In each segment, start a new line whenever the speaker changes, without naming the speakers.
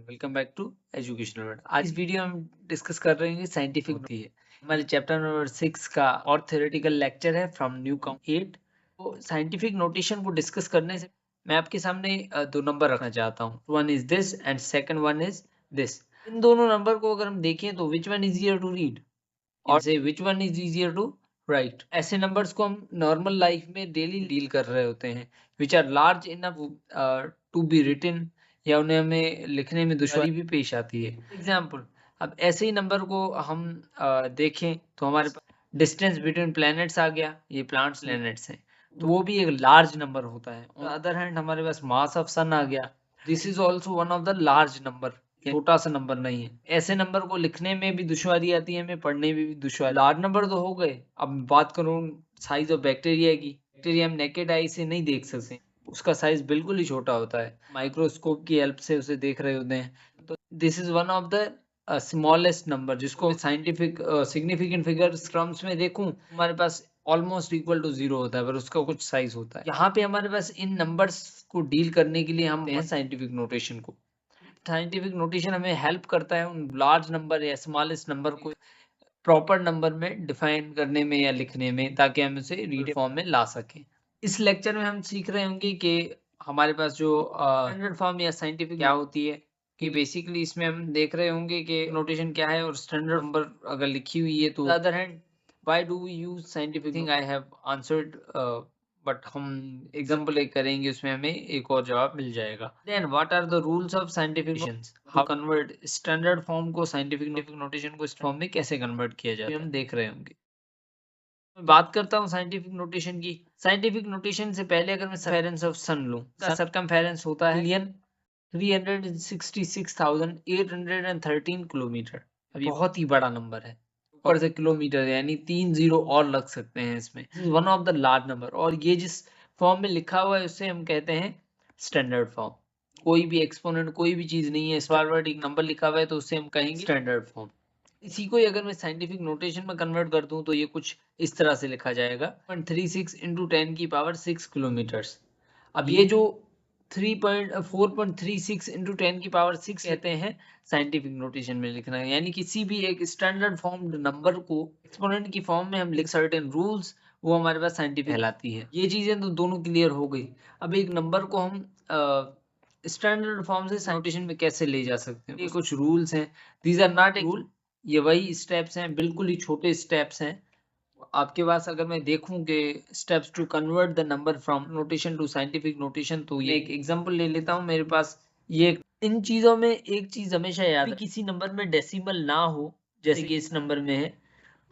Welcome back to educational world. आज इस video में हम डिस्कस कर रहे हैं साइंटिफिक होती है हमारे चैप्टर नंबर 6 का और थ्योरेटिकल लेक्चर है फ्रॉम न्यू काउंट 8। तो साइंटिफिक नोटेशन को डिस्कस करने से मैं आपके सामने दो नंबर रखना चाहता हूँ। One is this and second one is this. इन दोनों नंबर को अगर हम देखें तो which one is easier to read और से which one is easier to write. ऐसे नंबर्स को हम नॉर्मल लाइफ में डेली डील कर रहे होते हैं which are large enough to be written, या उन्हें हमें लिखने में दुश्वारी भी पेश आती है। एग्जाम्पल, अब ऐसे ही नंबर को हम देखें तो हमारे पास डिस्टेंस बिटवीन प्लैनेट्स आ गया, ये प्लांट्स प्लैनेट्स हैं तो वो भी एक लार्ज नंबर होता है। ऑन अदर हैंड हमारे पास मास ऑफ सन आ गया, this is also one of the large number, छोटा सा नंबर नहीं है। ऐसे नंबर को लिखने में भी दुश्वारी आती है, हमें पढ़ने में भी दुश्वारी। लार्ज नंबर तो हो गए। अब बात करूं साइज ऑफ बैक्टीरिया की, बैक्टीरिया हम नेकेड आई से नहीं देख सकते, उसका साइज बिल्कुल ही छोटा होता है, माइक्रोस्कोप की हेल्प से उसे देख रहे होते हैं। तो this is one of the smallest number, जिसको साइंटिफिक सिग्निफिकेंट फिगर्स टर्म्स में देखूं हमारे पास ऑलमोस्ट इक्वल टू 0 होता है, पर उसका कुछ साइज होता है। यहाँ पे हमारे पास इन नंबर्स को डील करने के लिए हम साइंटिफिक नोटेशन को, साइंटिफिक नोटेशन हमें हेल्प करता है उन लार्ज नंबर या स्मॉलेस्ट नंबर को प्रॉपर नंबर में डिफाइन करने में या लिखने में, ताकि हम उसे रीड फॉर्म में ला सकें। इस लेक्चर में हम सीख रहे होंगे कि हमारे पास जो स्टैंडर्ड फॉर्म या साइंटिफिक क्या होती है, कि बेसिकली इसमें हम देख रहे होंगे कि नोटेशन क्या है और स्टैंडर्ड नंबर अगर लिखी हुई है तो other hand why do we use scientific thing, I have answered, but हम एग्जांपल एक करेंगे उसमें हमें एक और जवाब मिल जाएगा। Then what are the rules of scientific notations, how convert standard form को साइंटिफिक नोटेशन को इस फॉर्म में कैसे कन्वर्ट किया जाता है, हम देख रहे होंगे। मैं बात करता हूँ साइंटिफिक नोटेशन की। साइंटिफिक नोटेशन से पहले अगर मैं सर्कमफेरेंस ऑफ सन लूं, सर्कमफेरेंस होता है 1,366,813 किलोमीटर। अब ये बहुत ही बड़ा नंबर है, ऊपर से किलोमीटर यानी 3 जीरो और लग सकते हैं इसमें। One of the large number, और ये जिस फॉर्म में लिखा हुआ है उसे हम कहते हैं स्टैंडर्ड फॉर्म। कोई भी एक्सपोनेंट कोई भी चीज नहीं है, फॉरवर्ड एक नंबर लिखा हुआ है तो उसे हम कहेंगे स्टैंडर्ड फॉर्म। इसी को ही अगर मैं साइंटिफिक नोटेशन में कन्वर्ट कर दूं तो ये कुछ इस तरह से लिखा जाएगा 36 इंटू 10 की पावर 6 किलोमीटर्स। अब ये जो 4.36 इंटू 10 की पावर 6 कहते हैं साइंटिफिक नोटेशन में लिखना, यानी किसी भी एक स्टैंडर्ड फॉर्म नंबर को एक्सपोनेंट की फॉर्म में हम लिख सर्टेन रूल्स, वो हमारे पास साइंटिफिक कहलाती है। ये चीजें तो दोनों क्लियर हो गई। अब एक नंबर को हम स्टैंडर्ड फॉर्म से नोटेशन में कैसे ले जा सकते हैं, ये कुछ रूल्स हैं। These are not a rule, ये वही स्टेप्स हैं, बिल्कुल ही छोटे स्टेप्स हैं। आपके पास अगर मैं देखूं कि steps to convert the number from notation to scientific notation, तो ये एक एग्जांपल ले लेता हूं मेरे पास। ये इन चीजों में एक चीज हमेशा याद, किसी नंबर में डेसिमल ना हो, जैसे कि इस नंबर में है,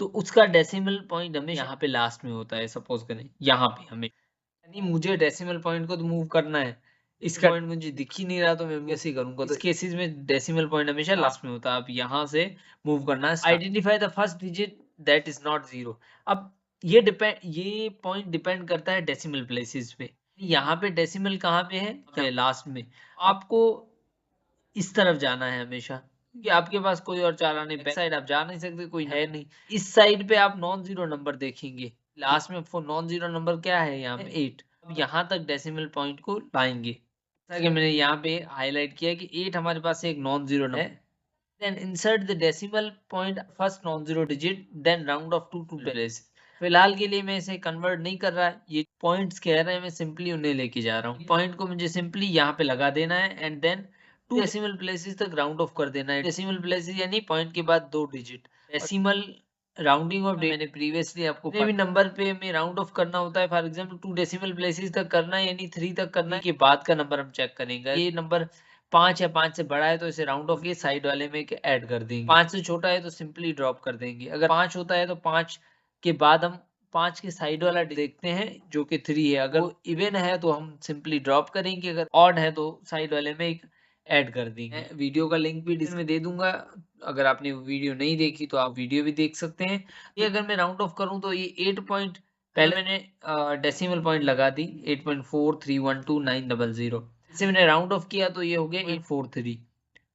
तो उसका डेसिमल पॉइंट हमेशा यहाँ पे लास्ट में होता है। सपोज करें यहाँ पे हमें, यानी मुझे डेसिमल पॉइंट को तो मूव करना है, इसका पॉइंट मुझे दिख ही नहीं रहा तो मैं कैसे करूंगा। तो इस केसेस में डेसिमल पॉइंट हमेशा लास्ट में होता है। आप यहाँ से मूव करना है, identify the first digit that is not zero. अब ये पॉइंट डिपेंड करता है डेसिमल प्लेसेस पे। यहाँ पे डेसिमल कहाँ पे है, लास्ट में। आपको इस तरफ जाना है हमेशा, कि आपके पास कोई और चारा नहीं, बैक साइड आप जा नहीं सकते, कोई है नहीं। इस साइड पे आप नॉन जीरो नंबर देखेंगे, लास्ट में नॉन जीरो नंबर क्या है यहाँ पे 8। अब यहाँ तक डेसिमल पॉइंट को लाएंगे, जैसा कि मैंने यहाँ पे हाईलाइट किया कि 8 हमारे पास एक नॉन जीरो नंबर है। Then insert the decimal point first non zero digit, then round off to place. फिलहाल के लिए मैं इसे कन्वर्ट नहीं कर रहा है, ये पॉइंट्स कह रहे हैं, मैं सिंपली उन्हें लेके जा रहा हूँ। पॉइंट को मुझे सिंपली यहाँ पे लगा देना है एंड देन 2 डेसिमल प्लेसेस तक राउंड ऑफ कर देना है। डेसिमल प्लेसेस यानी पॉइंट के बाद 2 डिजिट। डेसिमल राउंडिंग ऑफ, मैंने प्रीवियसली आपको भी नंबर पे में राउंड ऑफ करना होता है। फॉर एग्जांपल 2 डेसिमल प्लेसेस तक करना है, यानी 3 तक करना है, के बाद का नंबर हम चेक करेंगे। ये नंबर 5 या 5 से बड़ा है तो इसे राउंड ऑफ के साइड वाले में ऐड कर देंगे। 5 से छोटा है तो सिंपली ड्रॉप कर देंगे। अगर 5 होता है तो 5 के बाद हम 5 के साइड वाला देखते हैं जो कि 3 है। अगर वो इवन है तो हम सिंपली ड्रॉप करेंगे, अगर ऑड है तो साइड वाले में एक ऐड कर देंगे। वीडियो का लिंक भी डिस्क्रिप्शन में दे दूंगा, अगर आपने वीडियो नहीं देखी तो आप वीडियो भी देख सकते हैं। ये अगर मैं राउंड ऑफ करूं तो ये 8 पॉइंट, पहले मैंने डेसिमल पॉइंट लगा दी 8.431290। इसे मैंने राउंड ऑफ किया तो ये हो गया 843।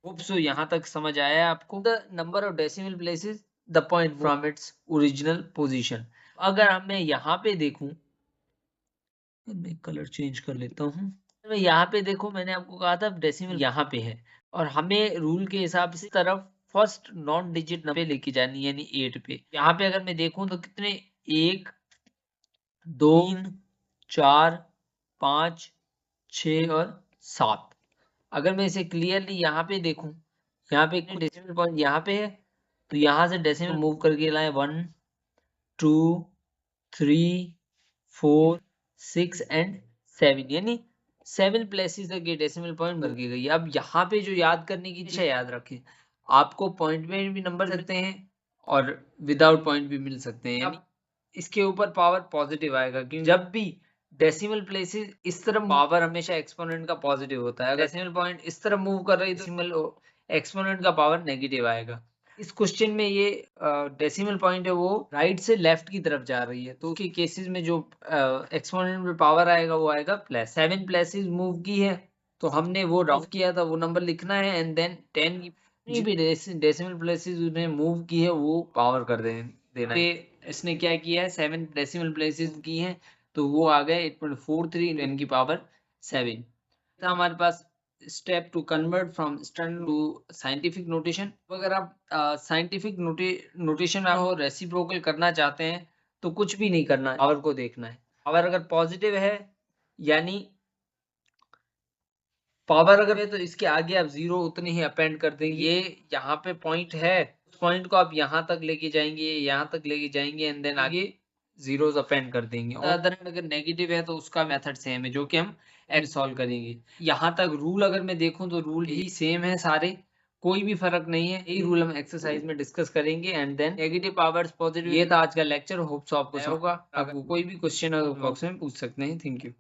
होप सो यहाँ तक समझ आया आपको। The number of decimal places the point from its original position. अगर मैं यहाँ पे देखूं, मैं कलर चेंज कर लेता हूँ। मैं यहाँ पे देखो, मैंने आपको कहा था डेसिमल यहाँ पे है, और हमें रूल के हिसाब से तरफ फर्स्ट नॉन डिजिट नंबर लेके जानी यानी 8 पे। यहाँ पे अगर मैं देखूं तो कितने 1 2 3 4 5 6 और 7। अगर मैं इसे क्लियरली यहाँ पे देखूं, यहाँ पे एक डेसिमल पॉइंट यहाँ पे है, तो यहाँ से डेसिमल मूव करके लाए 1 2 3 4 6 एंड 7 यानी 7 प्लेसेस तक ये डेसिमल पॉइंट करके गई। अब यहाँ पे जो याद करने की चीज याद रखें, आपको पॉइंट में भी नंबर सकते हैं और विदाउट पॉइंट भी मिल सकते हैं, यानी इसके ऊपर पावर पॉजिटिव आएगा क्योंकि जब भी डेसिमल प्लेसेस इस तरफ पावर हमेशा एक्सपोनेंट का पॉजिटिव होता है। अगर डेसिमल पॉइंट इस तरफ मूव कर रही है तो डेसिमल एक्सपोनेंट का पावर नेगेटिव आएगा। इस क्वेश्चन में ये डेसिमल पॉइंट है वो राइट से लेफ्ट की तरफ जा रही है, तो उसके केसेस में जो एक्सपोनेंट में पावर आएगा वो आएगा प्लस। 7 प्लेसेस मूव की है तो हमने वो ड्रॉप किया था वो नंबर लिखना है एंड देन 10 की भी डेसिमल प्लेसेस उन्हें मूव की है वो पावर कर देना है। इसने क्या किया है 7 डेसिमल प्लेसेस की हैं तो वो आ गए 8.43 10 की पावर 7। था हमारे पास step to convert from standard to scientific notation. अगर आप साइंटिफिक नोटेशन में हो रेसिप्रोकल करना चाहते हैं तो कुछ भी नहीं करना है, पावर को देखना है। पावर अगर पॉजिटिव है यानी पावर अगर है तो इसके आगे आप 0 उतने ही अपेंड कर देंगे। ये यहाँ पे पॉइंट है, उस पॉइंट को आप यहाँ तक लेके जाएंगे, यहाँ तक लेके जाएंगे एंड देन आगे जीरोस अपेंड कर देंगे। और अगर नेगेटिव है तो उसका मेथड सेम है जो कि हम एड सॉल्व करेंगे। यहाँ तक रूल अगर मैं देखूं तो रूल ही सेम है सारे, कोई भी फर्क नहीं है। यही रूल हम एक्सरसाइज में डिस्कस करेंगे and then negative powers positive. ये था आज का लेक्चर, होप सो आपको समझ होगा। आपको कोई भी क्वेश्चन है तो बॉक्स में पूछ सकते हैं। Thank you.